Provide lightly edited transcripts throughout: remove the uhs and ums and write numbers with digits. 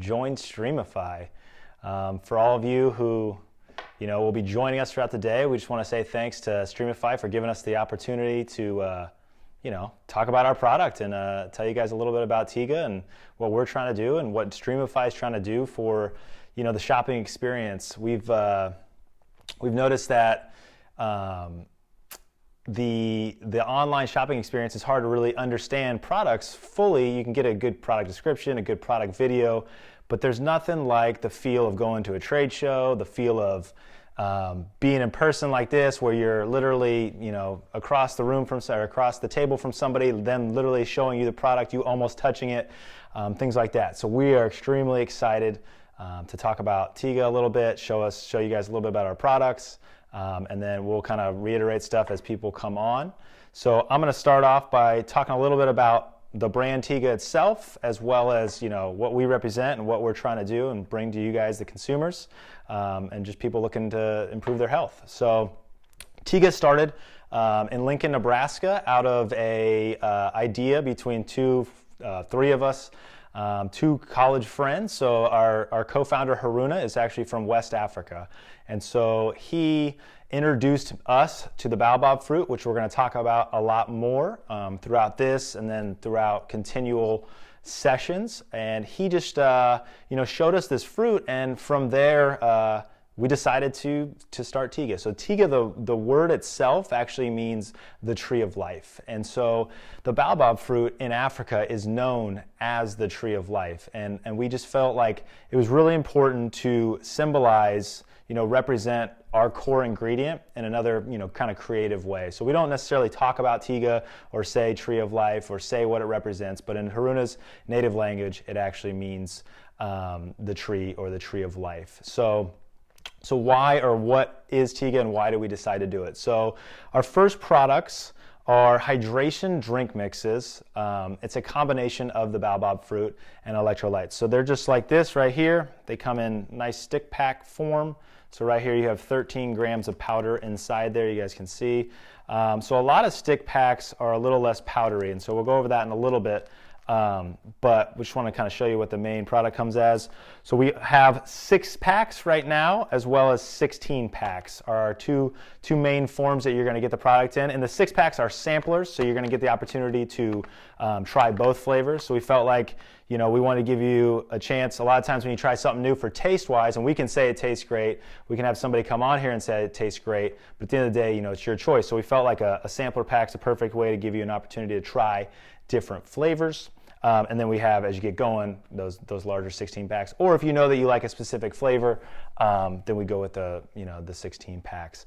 Join Streamify. For all of you who will be joining us throughout the day, we just want to say thanks to Streamify for giving us the opportunity to talk about our product and tell you guys a little bit about Tiiga and what we're trying to do and what Streamify is trying to do for the shopping experience. We've noticed that the online shopping experience is hard to really understand products fully. You can get a good product description, a good product video, but there's nothing like the feel of going to a trade show, the feel of being in person like this, where you're literally across the room or across the table from somebody, them literally showing you the product, you almost touching it, things like that. So we are extremely excited to talk about Tiiga a little bit, show you guys a little bit about our products. And then we'll kind of reiterate stuff as people come on. So I'm going to start off by talking a little bit about the brand Tiiga itself, as well as what we represent and what we're trying to do and bring to you guys, the consumers, and just people looking to improve their health. So Tiiga started in Lincoln, Nebraska, out of a idea between three of us. Two college friends. So our co-founder Haruna is actually from West Africa. And so he introduced us to the baobab fruit, which we're going to talk about a lot more throughout this and then throughout continual sessions. And he just showed us this fruit, and from there we decided to start Tiiga. So Tiiga, the word itself actually means the tree of life. And so the baobab fruit in Africa is known as the tree of life. And we just felt like it was really important to symbolize, represent our core ingredient in another, kind of creative way. So we don't necessarily talk about Tiiga or say tree of life or say what it represents, but in Haruna's native language, it actually means the tree or the tree of life. So why or what is Tiiga and why do we decide to do it? So our first products are hydration drink mixes. It's a combination of the baobab fruit and electrolytes. So they're just like this right here. They come in nice stick pack form. So right here you have 13 grams of powder inside there, you guys can see. So a lot of stick packs are a little less powdery, and so we'll go over that in a little bit. But we just want to kind of show you what the main product comes as. So we have 6 packs right now, as well as 16 packs are our two main forms that you're going to get the product in. And the 6 packs are samplers, so you're going to get the opportunity to try both flavors. So we felt like we want to give you a chance. A lot of times when you try something new for taste-wise, and we can say it tastes great, we can have somebody come on here and say it tastes great, but at the end of the day, it's your choice. So we felt like a sampler pack's a perfect way to give you an opportunity to try different flavors. And then we have, as you get going, those larger 16 packs. Or if you know that you like a specific flavor, then we go with the 16 packs.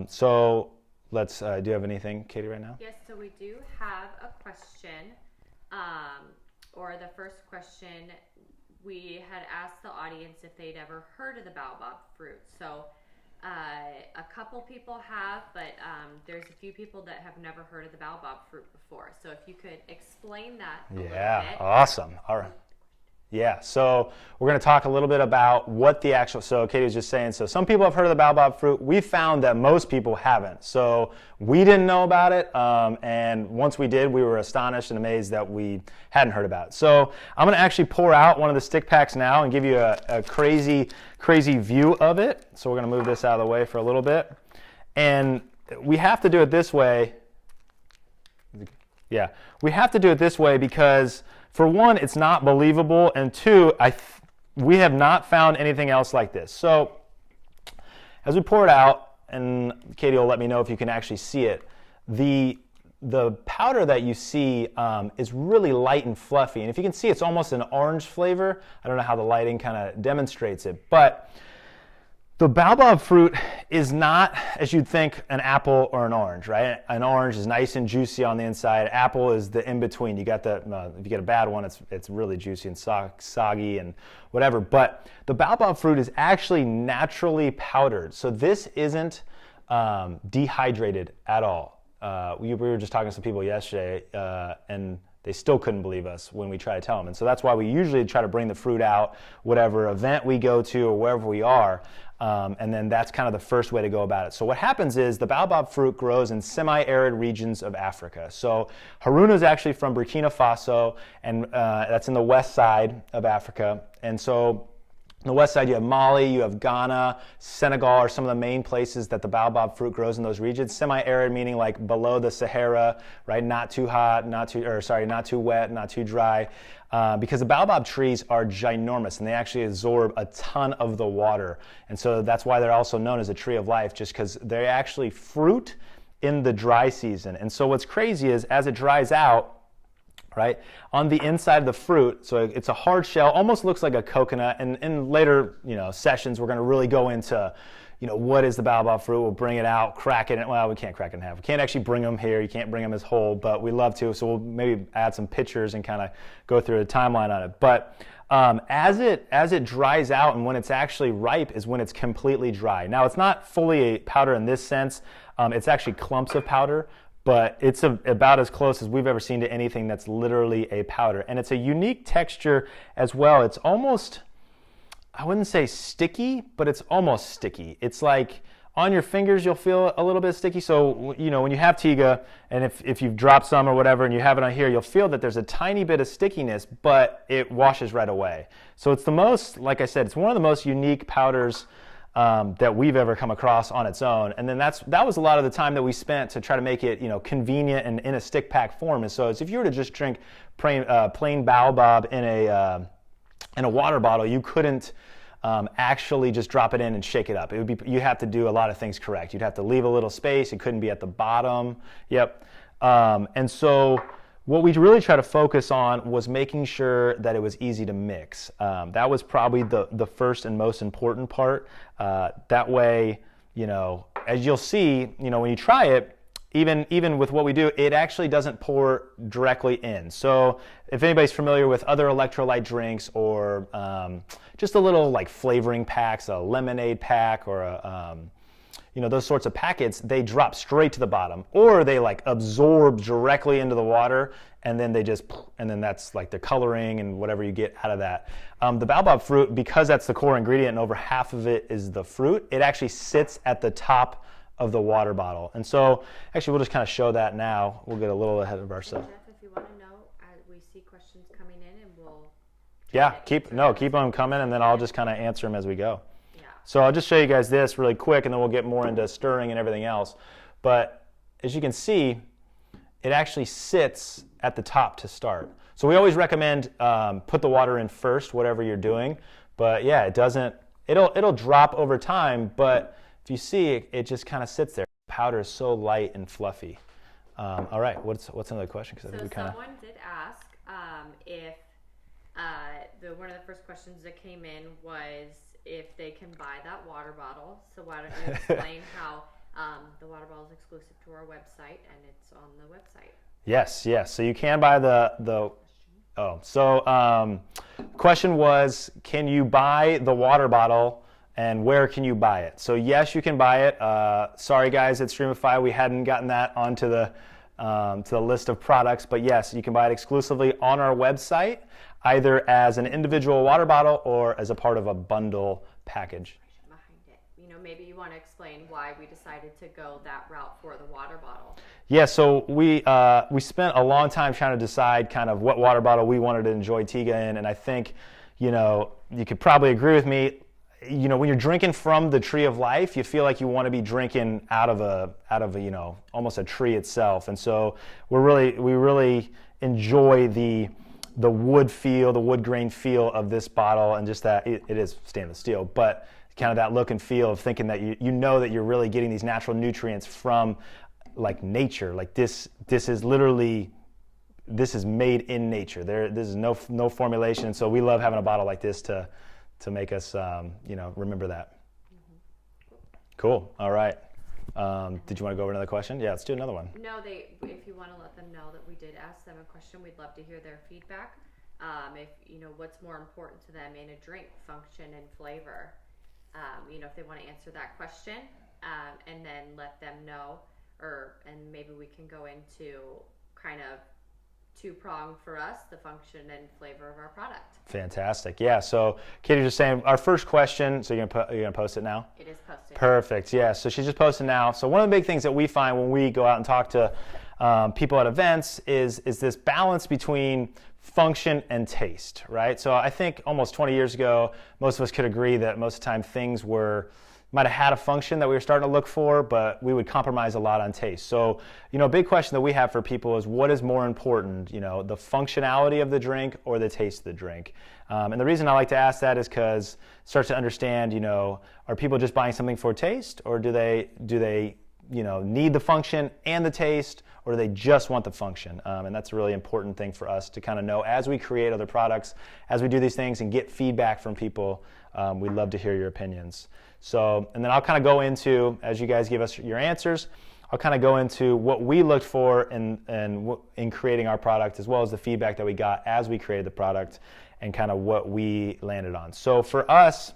So let's. Do you have anything, Katie, right now? Yes. So we do have a question, or the first question. We had asked the audience if they'd ever heard of the baobab fruit. So a couple people have, but there's a few people that have never heard of the baobab fruit before. So if you could explain that a little bit. Yeah, awesome. All right. Yeah, so we're going to talk a little bit about what the actual, so Katie was just saying, so some people have heard of the baobab fruit. We found that most people haven't. So we didn't know about it, and once we did, we were astonished and amazed that we hadn't heard about it. So I'm going to actually pour out one of the stick packs now and give you a crazy view of it. So we're going to move this out of the way for a little bit. And we have to do it this way. Yeah, we have to do it this way because, for one, it's not believable, and two, we have not found anything else like this. So as we pour it out, and Katie will let me know if you can actually see it, the powder that you see is really light and fluffy, and if you can see, it's almost an orange flavor. I don't know how the lighting kind of demonstrates it, but the baobab fruit is not, as you'd think, an apple or an orange, right? An orange is nice and juicy on the inside. Apple is the in-between. You got if you get a bad one, it's really juicy and soggy and whatever. But the baobab fruit is actually naturally powdered. So this isn't dehydrated at all. We were just talking to some people yesterday, and they still couldn't believe us when we try to tell them. And so that's why we usually try to bring the fruit out, whatever event we go to or wherever we are. And then that's kind of the first way to go about it. So what happens is the baobab fruit grows in semi-arid regions of Africa. So Haruna is actually from Burkina Faso, and that's in the west side of Africa. And so on the west side, you have Mali, you have Ghana, Senegal are some of the main places that the baobab fruit grows in those regions. Semi-arid meaning like below the Sahara, right? Not too hot, not too wet, not too dry. Because the baobab trees are ginormous and they actually absorb a ton of the water. And so that's why they're also known as a tree of life, just because they actually fruit in the dry season. And so what's crazy is as it dries out, right, on the inside of the fruit, so it's a hard shell, almost looks like a coconut. And in later, sessions, we're going to really go into, what is the baobab fruit? We'll bring it out, crack it. Well, we can't crack it in half. We can't actually bring them here. You can't bring them as whole, but we love to. So we'll maybe add some pictures and kind of go through a timeline on it. But as it dries out and when it's actually ripe is when it's completely dry. Now, it's not fully a powder in this sense. It's actually clumps of powder. But it's about as close as we've ever seen to anything that's literally a powder. And it's a unique texture as well. It's almost, I wouldn't say sticky, but it's almost sticky. It's like on your fingers, you'll feel a little bit sticky. So, when you have Tiiga, and if you've dropped some or whatever and you have it on here, you'll feel that there's a tiny bit of stickiness, but it washes right away. So it's the most, like I said, it's one of the most unique powders that we've ever come across on its own. And then that was a lot of the time that we spent to try to make it convenient and in a stick pack form. And so if you were to just drink plain baobab in a water bottle, you couldn't actually just drop it in and shake it up. You have to do a lot of things correct. You'd have to leave a little space. It couldn't be at the bottom. Yep. And so what we really try to focus on was making sure that it was easy to mix. That was probably the first and most important part. That way, as you'll see, when you try it, even with what we do, it actually doesn't pour directly in. So if anybody's familiar with other electrolyte drinks or just a little like flavoring packs, a lemonade pack or those sorts of packets, they drop straight to the bottom, or they like absorb directly into the water, and then that's like the coloring and whatever you get out of that. The baobab fruit, because that's the core ingredient and over half of it is the fruit, it actually sits at the top of the water bottle. And so actually we'll just kind of show that now. We'll get a little ahead of ourselves. Jeff, if you want to know, we see questions coming in and we'll keep them coming, and then I'll just kind of answer them as we go. So I'll just show you guys this really quick, and then we'll get more into stirring and everything else. But as you can see, it actually sits at the top to start. So we always recommend put the water in first, whatever you're doing. But yeah, it'll drop over time, but if you see, it just kind of sits there. The powder is so light and fluffy. All right, what's another question? Someone did ask if one of the first questions that came in was if they can buy that water bottle. So why don't you explain how the water bottle is exclusive to our website and it's on the website? Yes. So you can buy question was, can you buy the water bottle and where can you buy it? So yes, you can buy it. Sorry guys at Streamify, we hadn't gotten that onto the list of products, but yes, you can buy it exclusively on our website, either as an individual water bottle or as a part of a bundle package. Behind it, maybe you want to explain why we decided to go that route for the water bottle. Yeah, so we spent a long time trying to decide kind of what water bottle we wanted to enjoy Tiiga in, and I think, you could probably agree with me. When you're drinking from the tree of life, you feel like you want to be drinking out of a almost a tree itself, and so we really enjoy the wood feel, the wood grain feel of this bottle, and just that it is stainless steel, but kind of that look and feel of thinking that that you're really getting these natural nutrients from like nature. Like this is made in nature. This is no formulation, and so we love having a bottle like this to make us remember that. Mm-hmm. Cool. All right. Did you want to go over another question? Yeah, let's do another one. No, if you want to let them know that we did ask them a question, we'd love to hear their feedback. If what's more important to them in a drink, function and flavor. If they want to answer that question, and then let them know, and maybe we can go into kind of two-pronged for us, the function and flavor of our product. Fantastic. Yeah. So Katie's just saying our first question. So you're gonna post it now? It is posted. Perfect. Yeah. So she's just posting now. So one of the big things that we find when we go out and talk to people at events is this balance between function and taste, right? So I think almost 20 years ago, most of us could agree that most of the time things might have had a function that we were starting to look for, but we would compromise a lot on taste. So, a big question that we have for people is what is more important, the functionality of the drink or the taste of the drink? And the reason I like to ask that is because it starts to understand, are people just buying something for taste, or do they need the function and the taste, or do they just want the function? And that's a really important thing for us to kind of know as we create other products, as we do these things and get feedback from people. We'd love to hear your opinions. So, and then I'll kind of go into, as you guys give us your answers, I'll kind of go into what we looked for in creating our product, as well as the feedback that we got as we created the product and kind of what we landed on. So for us,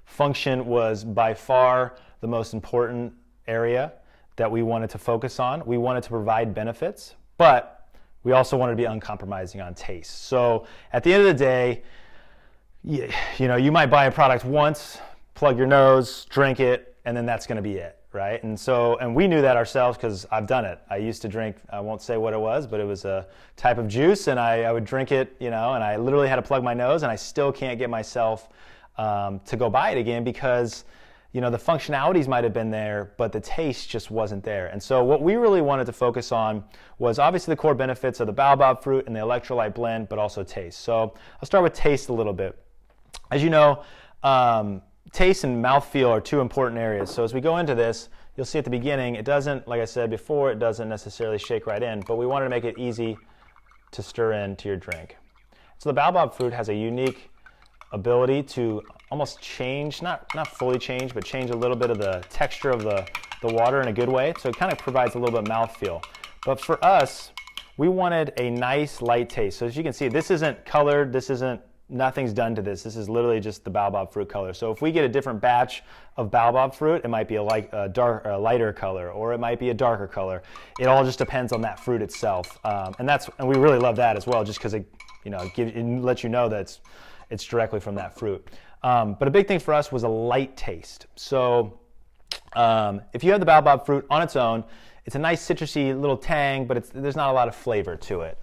function was by far the most important area that we wanted to focus on. We wanted to provide benefits, but we also wanted to be uncompromising on taste. So at the end of the day, you might buy a product once, plug your nose, drink it, and then that's going to be it, right? And we knew that ourselves because I've done it. I used to drink, I won't say what it was, but it was a type of juice, and I would drink it, and I literally had to plug my nose, and I still can't get myself to go buy it again because the functionalities might have been there, but the taste just wasn't there. And so what we really wanted to focus on was obviously the core benefits of the baobab fruit and the electrolyte blend, but also taste. So I'll start with taste a little bit. As you know, taste and mouthfeel are two important areas. So as we go into this, you'll see at the beginning, it doesn't, like I said before, it doesn't necessarily shake right in, but we wanted to make it easy to stir into your drink. So the baobab fruit has a unique ability to almost change, not fully change, but change a little bit of the texture of the water in a good way. So it kind of provides a little bit of mouthfeel. But for us, we wanted a nice light taste. So as you can see, this isn't colored, nothing's done to this. This is literally just the baobab fruit color. So if we get a different batch of baobab fruit, it might be a lighter color, or it might be a darker color. It all just depends on that fruit itself. And we really love that as well, just because it lets you know that it's directly from that fruit. But a big thing for us was a light taste. So if you have the baobab fruit on its own, it's a nice citrusy little tang, but there's not a lot of flavor to it.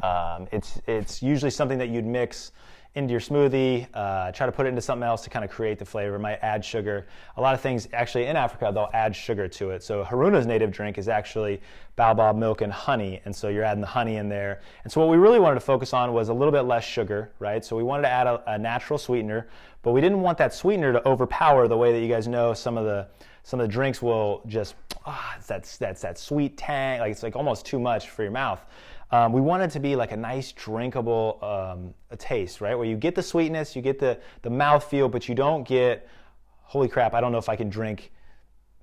It's usually something that you'd mix into your smoothie, try to put it into something else to kind of create the flavor. Might add sugar. A lot of things, actually in Africa, they'll add sugar to it. So Haruna's native drink is actually baobab milk and honey, and so you're adding the honey in there. And so what we really wanted to focus on was a little bit less sugar, right? So we wanted to add a natural sweetener, but we didn't want that sweetener to overpower the way that you guys know some of the drinks will just, that's that sweet tang, like it's like almost too much for your mouth. We want it to be like a nice drinkable taste, right? Where you get the sweetness, you get the mouthfeel, but you don't get, holy crap, I don't know if I can drink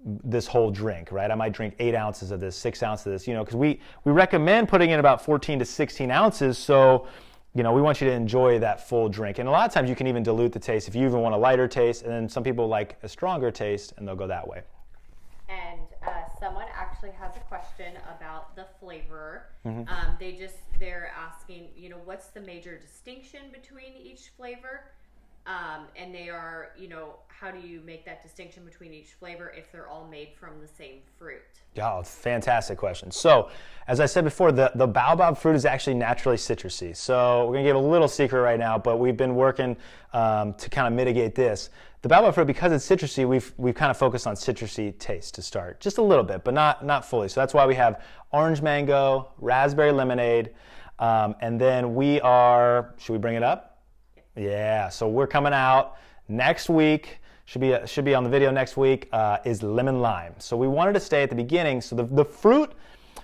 this whole drink, right? I might drink 8 ounces of this, 6 ounces of this, because we recommend putting in about 14 to 16 ounces. So, we want you to enjoy that full drink. And a lot of times you can even dilute the taste if you even want a lighter taste. And then some people like a stronger taste and they'll go that way. And someone actually has a question about the flavor. Mm-hmm. They're asking, what's the major distinction between each flavor? And they are, how do you make that distinction between each flavor if they're all made from the same fruit? Yeah, fantastic question. So, as I said before, the baobab fruit is actually naturally citrusy. So we're gonna give a little secret right now, but we've been working to kind of mitigate this. The baobab fruit, because it's citrusy, we've kind of focused on citrusy taste to start, just a little bit, but not fully. So that's why we have orange mango, raspberry lemonade, and then should we bring it up? Yeah, so we're coming out next week. Should be on the video next week, is lemon lime. So we wanted to stay at the beginning. So the fruit,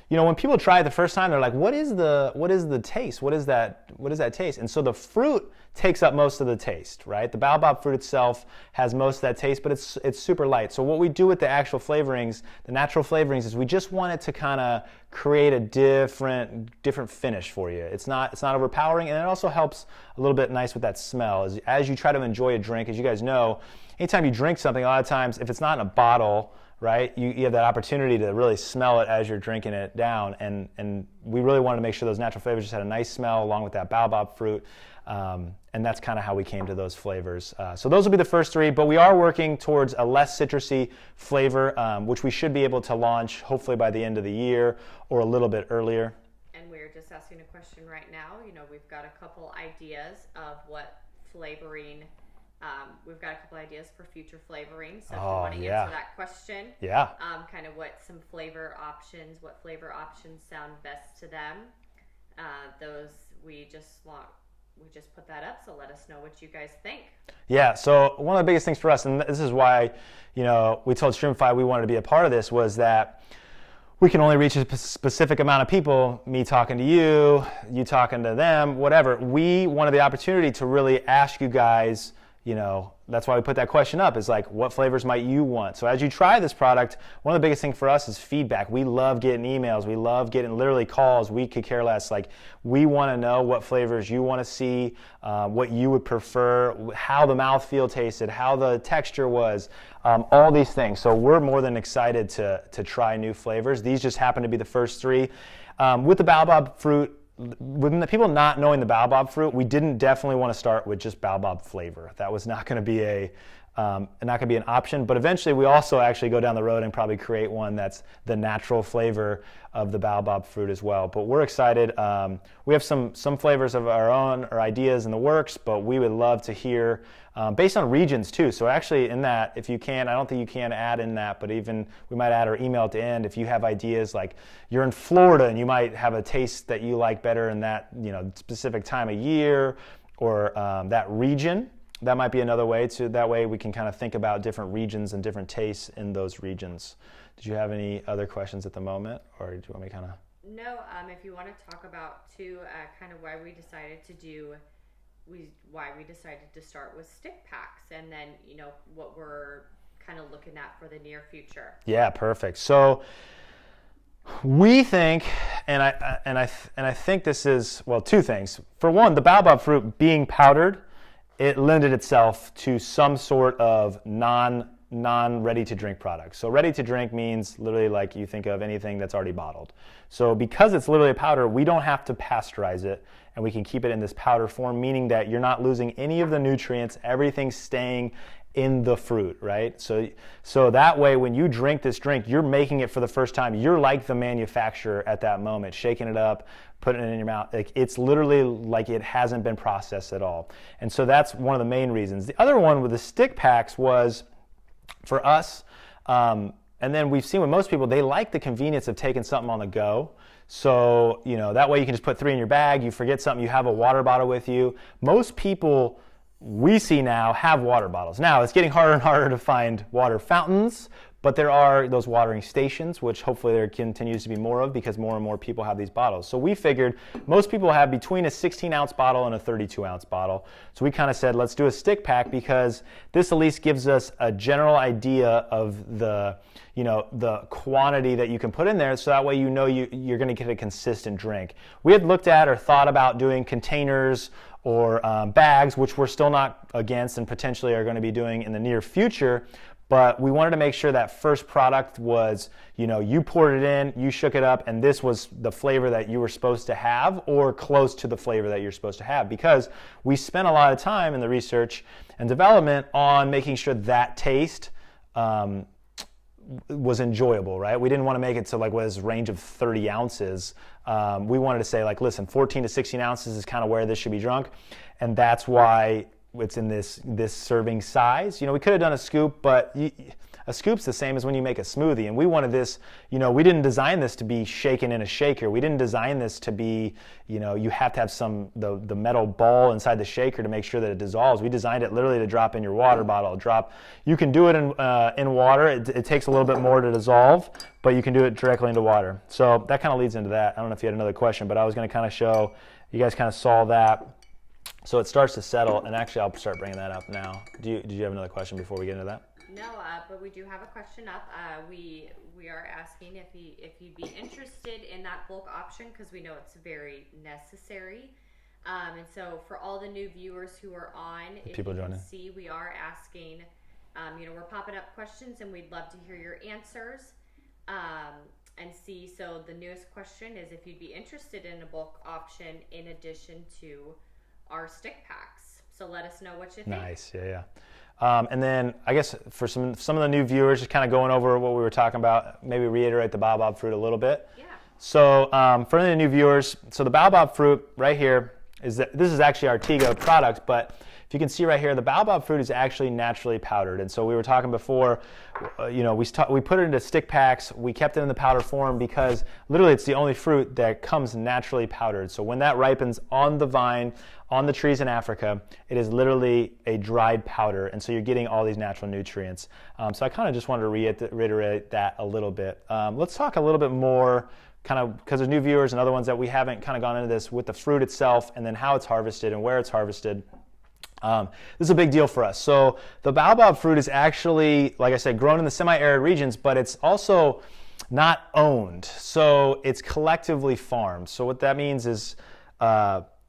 when people try it the first time, they're like, what is the taste? What is that taste? And so the fruit takes up most of the taste, right? The baobab fruit itself has most of that taste, but it's super light. So what we do with the actual flavorings, the natural flavorings, is we just want it to kind of create a different finish for you. It's not overpowering, and it also helps a little bit nice with that smell. As you try to enjoy a drink, as you guys know, anytime you drink something, a lot of times, if it's not in a bottle, right? You have that opportunity to really smell it as you're drinking it down, and we really wanted to make sure those natural flavors just had a nice smell along with that baobab fruit, and that's kind of how we came to those flavors. So those will be the first 3, but we are working towards a less citrusy flavor, which we should be able to launch hopefully by the end of the year or a little bit earlier. And we're just asking a question right now. We've got a couple ideas of what flavoring. We've got a couple ideas for future flavoring. So if you want to answer that question, kind of what flavor options sound best to them. Those we just put that up. So let us know what you guys think. Yeah. So one of the biggest things for us, and this is why, we told Streamify we wanted to be a part of this, was that we can only reach a specific amount of people, me talking to you, you talking to them, whatever. We wanted the opportunity to really ask you guys, that's why we put that question up, is like, what flavors might you want? So as you try this product, one of the biggest things for us is feedback. We love getting emails. We love getting literally calls. We could care less. Like, we want to know what flavors you want to see, what you would prefer, how the mouthfeel tasted, how the texture was, all these things. So we're more than excited to try new flavors. These just happen to be the first 3. With the baobab fruit, with the people not knowing the baobab fruit, we didn't definitely want to start with just baobab flavor. That was not going to be an option. But eventually, we also actually go down the road and probably create one that's the natural flavor of the baobab fruit as well. But we're excited. We have some flavors of our own or ideas in the works, but we would love to hear based on regions too. So actually, in that, if you can, I don't think you can add in that, but even we might add our email at the end if you have ideas, like you're in Florida and you might have a taste that you like better in that specific time of year or that region. That might be another way to. That way we can kind of think about different regions and different tastes in those regions. Did you have any other questions at the moment, or do you want me to kind of? No. If you want to talk about too, kind of why we decided to start with stick packs, and then what we're kind of looking at for the near future. Yeah, perfect. So we think, and I think this is, well, 2 things. For one, the baobab fruit being powdered, it lended itself to some sort of non-ready to drink product. So ready to drink means literally like you think of anything that's already bottled. So because it's literally a powder, we don't have to pasteurize it, and we can keep it in this powder form, meaning that you're not losing any of the nutrients, everything's staying in the fruit, right? So that way, when you drink this drink, you're making it for the first time. You're like the manufacturer at that moment, shaking it up, putting it in your mouth. Like, it's literally like it hasn't been processed at all. And so that's one of the main reasons. The other one with the stick packs was, for us, and then we've seen with most people, they like the convenience of taking something on the go. So, that way you can just put 3 in your bag, you forget something, you have a water bottle with you. Most people we see now have water bottles. Now, it's getting harder and harder to find water fountains, but there are those watering stations, which hopefully there continues to be more of because more and more people have these bottles. So we figured most people have between a 16-ounce bottle and a 32-ounce bottle. So we kind of said, let's do a stick pack, because this at least gives us a general idea of the quantity that you can put in there, so that way you're going to get a consistent drink. We had looked at or thought about doing containers or bags, which we're still not against and potentially are going to be doing in the near future. But we wanted to make sure that first product was, you poured it in, you shook it up, and this was the flavor that you were supposed to have or close to the flavor that you're supposed to have, because we spent a lot of time in the research and development on making sure that taste was enjoyable, right? We didn't want to make it to like this range of 30 ounces. We wanted to say, like, listen, 14 to 16 ounces is kind of where this should be drunk, and that's why it's in this serving size. We could have done a scoop, but a scoop's the same as when you make a smoothie. And we wanted this, we didn't design this to be shaken in a shaker. We didn't design this to be, you have to have the metal ball inside the shaker to make sure that it dissolves. We designed it literally to drop in your water bottle. You can do it in water. It takes a little bit more to dissolve, but you can do it directly into water. So that kind of leads into that. I don't know if you had another question, but I was going to kind of show, you guys kind of saw that. So it starts to settle, and actually I'll start bringing that up now. Did you have another question before we get into that? No, but we do have a question up. We are asking if you'd be interested in that bulk option, because we know it's very necessary. And so for all the new viewers who are on, if you can see, we are asking We're popping up questions, and we'd love to hear your answers. And see, so the newest question is if you'd be interested in a bulk option in addition to our stick packs. So let us know what you think. Nice, yeah. And then I guess for some of the new viewers, just kind of going over what we were talking about, maybe reiterate the baobab fruit a little bit. Yeah. So for any new viewers, so the baobab fruit right here this is actually our Tiiga product, but if you can see right here, the baobab fruit is actually naturally powdered. And so we were talking before, we put it into stick packs. We kept it in the powder form because literally it's the only fruit that comes naturally powdered. So when that ripens on the vine, on the trees in Africa, it is literally a dried powder. And so you're getting all these natural nutrients. So I kind of just wanted to reiterate that a little bit. Let's talk a little bit more kind of because there's new viewers and other ones that we haven't kind of gone into this with the fruit itself and then how it's harvested and where it's harvested. This is a big deal for us. So the baobab fruit is actually, like I said, grown in the semi-arid regions, but it's also not owned. So it's collectively farmed. So what that means is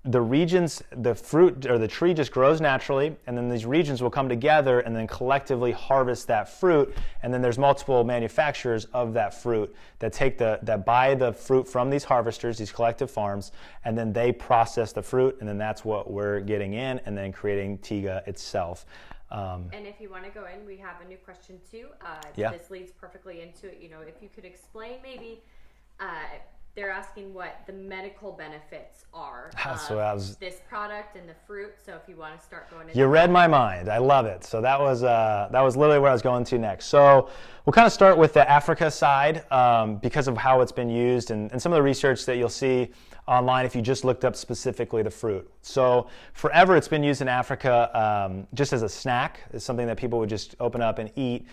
the regions, the fruit or the tree just grows naturally, and then these regions will come together and then collectively harvest that fruit. And then there's multiple manufacturers of that fruit that buy the fruit from these harvesters, these collective farms, and then they process the fruit, and then that's what we're getting in and then creating Tiiga itself. And if you want to go in, we have a new question too. This leads perfectly into it. If you could explain maybe, they're asking what the medical benefits are of this product and the fruit. So if you want to start going into You read my mind. I love it. So that was literally where I was going to next. So we'll kind of start with the Africa side because of how it's been used and some of the research that you'll see online if you just looked up specifically the fruit. So forever it's been used in Africa just as a snack. It's something that people would just open up and eat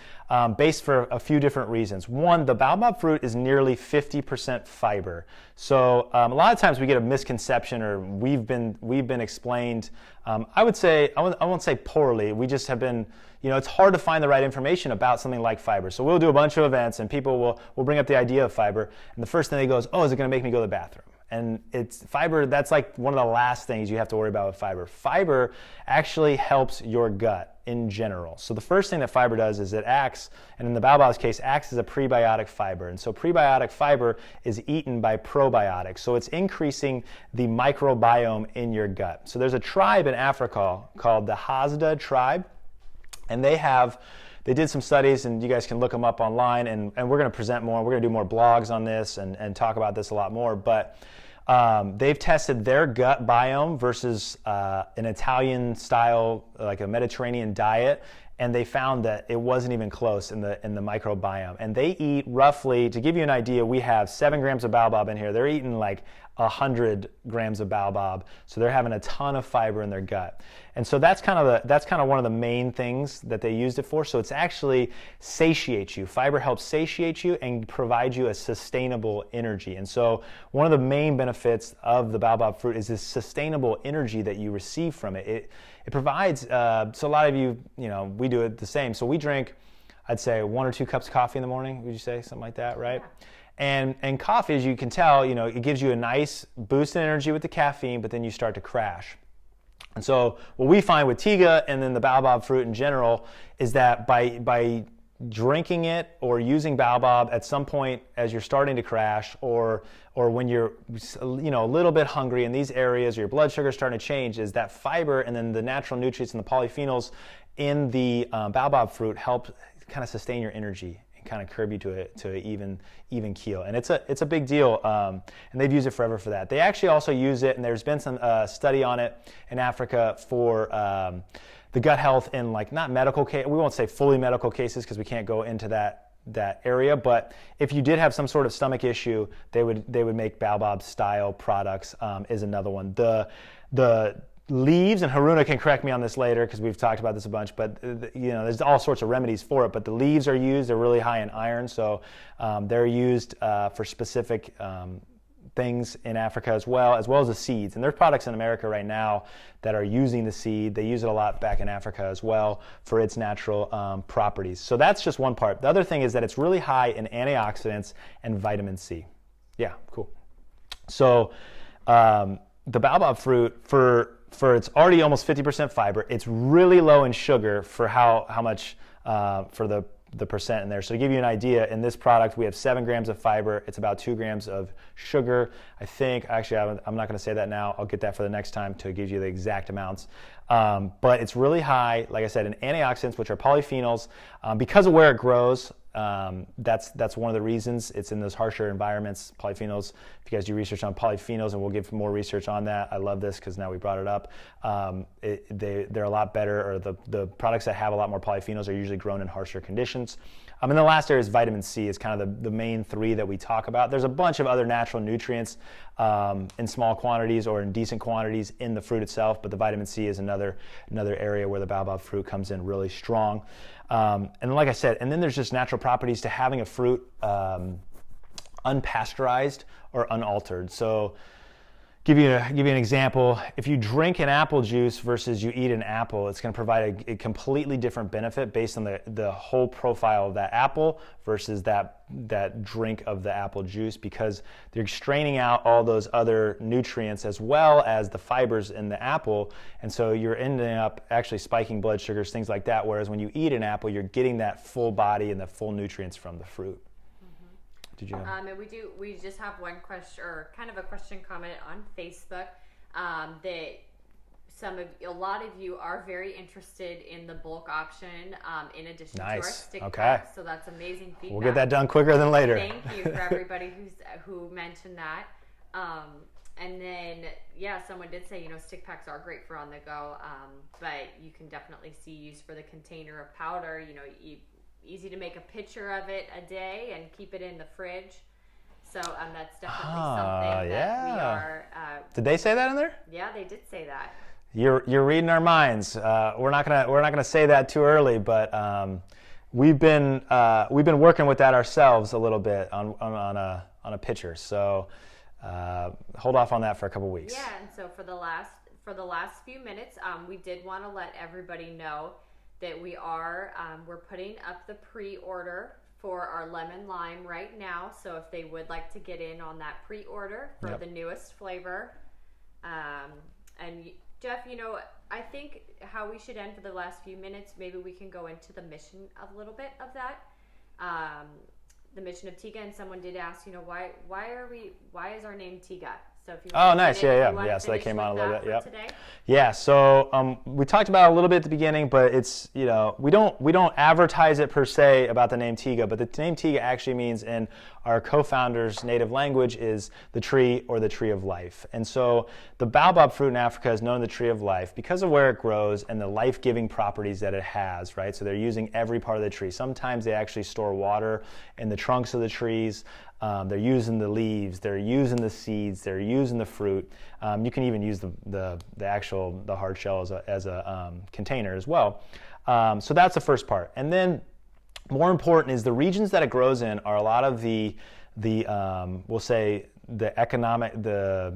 based for a few different reasons. One, the baobab fruit is nearly 50% fiber. So a lot of times we get a misconception or we've been explained, I won't say poorly, we just have been, it's hard to find the right information about something like fiber. So we'll do a bunch of events and people will bring up the idea of fiber and the first thing they go is, oh, is it going to make me go to the bathroom? And it's fiber, that's like one of the last things you have to worry about with fiber. Fiber actually helps your gut in general. So the first thing that fiber does is it acts, and in the baobab's case, acts as a prebiotic fiber. And so prebiotic fiber is eaten by probiotics. So it's increasing the microbiome in your gut. So there's a tribe in Africa called the Hazda tribe, and they did some studies, and you guys can look them up online, and we're going to present more. We're going to do more blogs on this and talk about this a lot more. But they've tested their gut biome versus an Italian style, like a Mediterranean diet, and they found that it wasn't even close in the microbiome. And they eat roughly, to give you an idea, we have 7 grams of baobab in here. They're eating like 100 grams of baobab, so they're having a ton of fiber in their gut. And so that's kind of one of the main things that they used it for. So it's actually satiates you. Fiber helps satiate you and provide you a sustainable energy. And so one of the main benefits of the baobab fruit is this sustainable energy that you receive from it. It provides, so a lot of you, we do it the same. So we drink, I'd say 1 or 2 cups of coffee in the morning, would you say? Something like that, right? Yeah. And coffee, as you can tell, it gives you a nice boost in energy with the caffeine, but then you start to crash. And so what we find with Tiiga and then the baobab fruit in general is that by drinking it or using baobab at some point as you're starting to crash or when you're a little bit hungry in these areas or your blood sugar is starting to change, is that fiber and then the natural nutrients and the polyphenols in the baobab fruit help kind of sustain your energy and kind of curb you to an even keel. And it's a big deal, and they've used it forever for that. They actually also use it, and there's been some study on it in Africa for the gut health in not medical case. We won't say fully medical cases because we can't go into that area, but if you did have some sort of stomach issue, they would make baobab style products. Is another one. The leaves, and Haruna can correct me on this later because we've talked about this a bunch, but there's all sorts of remedies for it, but the leaves are used. They're really high in iron, so they're used for specific things in Africa as well as the seeds. And there's products in America right now that are using the seed. They use it a lot back in Africa as well for its natural properties. So that's just one part. The other thing is that it's really high in antioxidants and vitamin C. Yeah, cool. So the baobab fruit, for for it's already almost 50% fiber. It's really low in sugar for how much for the percent in there. So to give you an idea, in this product we have 7 grams of fiber. It's about 2 grams of sugar. I think, actually I'm not going to say that now. I'll get that for the next time to give you the exact amounts. But it's really high, like I said, in antioxidants, which are polyphenols. Because of where it grows, that's one of the reasons it's in those harsher environments. Polyphenols, if you guys do research on polyphenols, and we'll give more research on that. I love this because now we brought it up. They're a lot better, or the products that have a lot more polyphenols are usually grown in harsher conditions. And the last area is vitamin C. Is kind of the main 3 that we talk about. There's a bunch of other natural nutrients in small quantities or in decent quantities in the fruit itself, but the vitamin C is another area where the baobab fruit comes in really strong. And like I said, and then there's just natural properties to having a fruit unpasteurized or unaltered. So give you an example. If you drink an apple juice versus you eat an apple, it's going to provide a completely different benefit based on the whole profile of that apple versus that drink of the apple juice, because they're straining out all those other nutrients as well as the fibers in the apple, and so you're ending up actually spiking blood sugars, things like that, whereas when you eat an apple, you're getting that full body and the full nutrients from the fruit. Did you? And we just have one question, or kind of a question comment on Facebook, that a lot of you are very interested in the bulk option, in addition to our stick packs. So that's amazing feedback. We'll get that done quicker than later. Thank you for everybody who mentioned that. And then, someone did say, stick packs are great for on the go, but you can definitely see use for the container of powder. Easy to make a picture of it a day and keep it in the fridge. So that's definitely something that we are. Did they say that in there? Yeah, they did say that. You're reading our minds. We're not gonna say that too early, but we've been working with that ourselves a little bit on a picture. So hold off on that for a couple weeks. Yeah, and so for the last few minutes, we did want to let everybody know that we're putting up the pre-order for our lemon lime right now. So if they would like to get in on that pre-order for the newest flavor, and Jeff, I think how we should end for the last few minutes, maybe we can go into the mission a little bit of that. The mission of Tiiga, and someone did ask, why is our name Tiiga? So if you nice, yeah. So that came out a little bit, today. Yeah. So we talked about it a little bit at the beginning, but it's we don't advertise it per se about the name Tiiga, but the name Tiiga actually means in our co-founder's native language is the tree or the tree of life. And so the baobab fruit in Africa is known as the tree of life because of where it grows and the life-giving properties that it has, right? So they're using every part of the tree. Sometimes they actually store water in the trunks of the trees. They're using the leaves, they're using the seeds, they're using the fruit. You can even use the hard shell as a container as well. So that's the first part. And then more important is the regions that it grows in are a lot of the we'll say the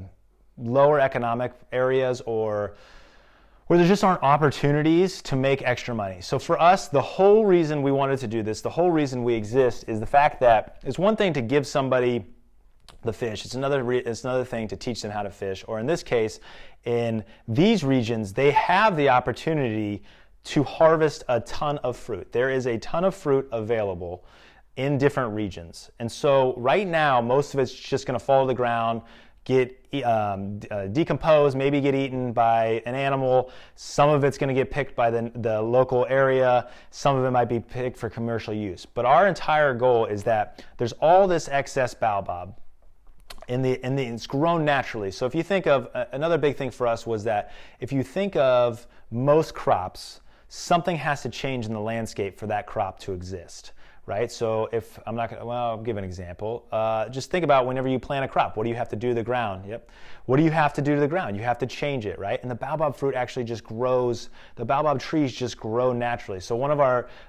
lower economic areas, or where there just aren't opportunities to make extra money. So for us, the whole reason we wanted to do this, the whole reason we exist, is the fact that it's one thing to give somebody the fish. It's another thing to teach them how to fish. Or in this case, in these regions, they have the opportunity to harvest a ton of fruit. There is a ton of fruit available in different regions. And so right now, most of it's just going to fall to the ground, get decomposed, maybe get eaten by an animal. Some of it's going to get picked by the local area. Some of it might be picked for commercial use. But our entire goal is that there's all this excess baobab, it's grown naturally. So if you think of another big thing for us was that if you think of most crops, something has to change in the landscape for that crop to exist. Right? So if I'm not going to, I'll give an example. Just think about whenever you plant a crop, what do you have to do to the ground? Yep. What do you have to do to the ground? You have to change it, right? And the baobab fruit actually just grows, the baobab trees just grow naturally. So one of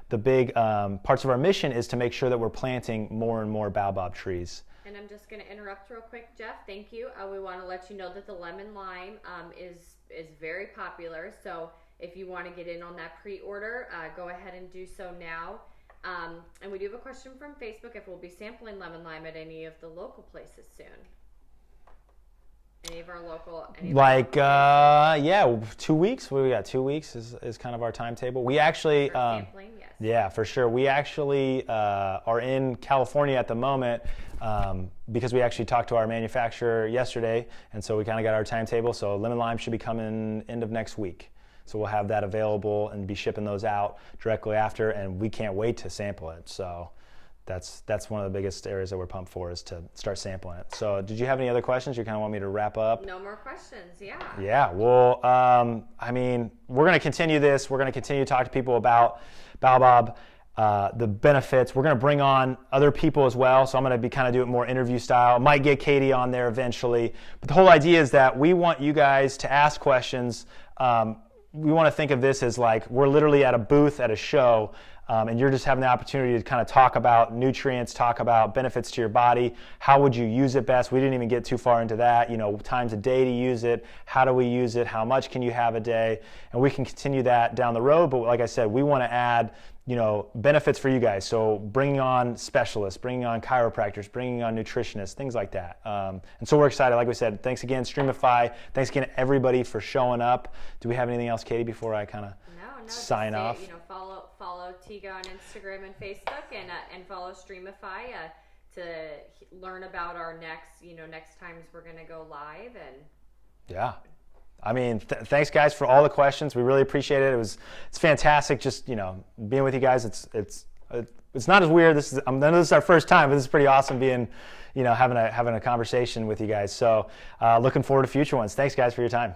the big parts of our mission is to make sure that we're planting more and more baobab trees. And I'm just going to interrupt real quick, Jeff. Thank you. We want to let you know that the lemon lime is very popular. So if you want to get in on that pre-order, go ahead and do so now. And we do have a question from Facebook if we'll be sampling lemon lime at any of the local places soon. Any of our local? Yeah, 2 weeks. What do we got? 2 weeks is kind of our timetable. We actually, Sampling, yes. yeah, for sure. We actually are in California at the moment because we actually talked to our manufacturer yesterday, and so we kind of got our timetable. So lemon lime should be coming end of next week. So we'll have that available and be shipping those out directly after, and we can't wait to sample it. So that's one of the biggest areas that we're pumped for, is to start sampling it. So did you have any other questions? You kind of want me to wrap up? No more questions, yeah. Yeah, well, I mean, we're going to continue this. We're going to continue to talk to people about Baobab, the benefits. We're going to bring on other people as well. So I'm going to be kind of do it more interview style. Might get Katie on there eventually. But the whole idea is that we want you guys to ask questions. We want to think of this as like we're literally at a booth at a show, and you're just having the opportunity to kind of talk about nutrients, talk about benefits to your body. How would you use it best? We didn't even get too far into that. You know, times a day to use it. How do we use it? How much can you have a day? And we can continue that down the road. But like I said, we want to add, you know, benefits for you guys. So bringing on specialists, bringing on chiropractors, bringing on nutritionists, things like that. And so we're excited. Like we said, thanks again, Streamify. Thanks again, everybody, for showing up. Do we have anything else, Katie, before I kind of sign off? You know, follow Tiiga on Instagram and Facebook, and follow Streamify to learn about our next times we're going to go live. And yeah. I mean, thanks guys for all the questions. We really appreciate it. It's fantastic just, you know, being with you guys. It's not as weird. I know this is our first time, but this is pretty awesome being, you know, having a conversation with you guys. So looking forward to future ones. Thanks guys for your time.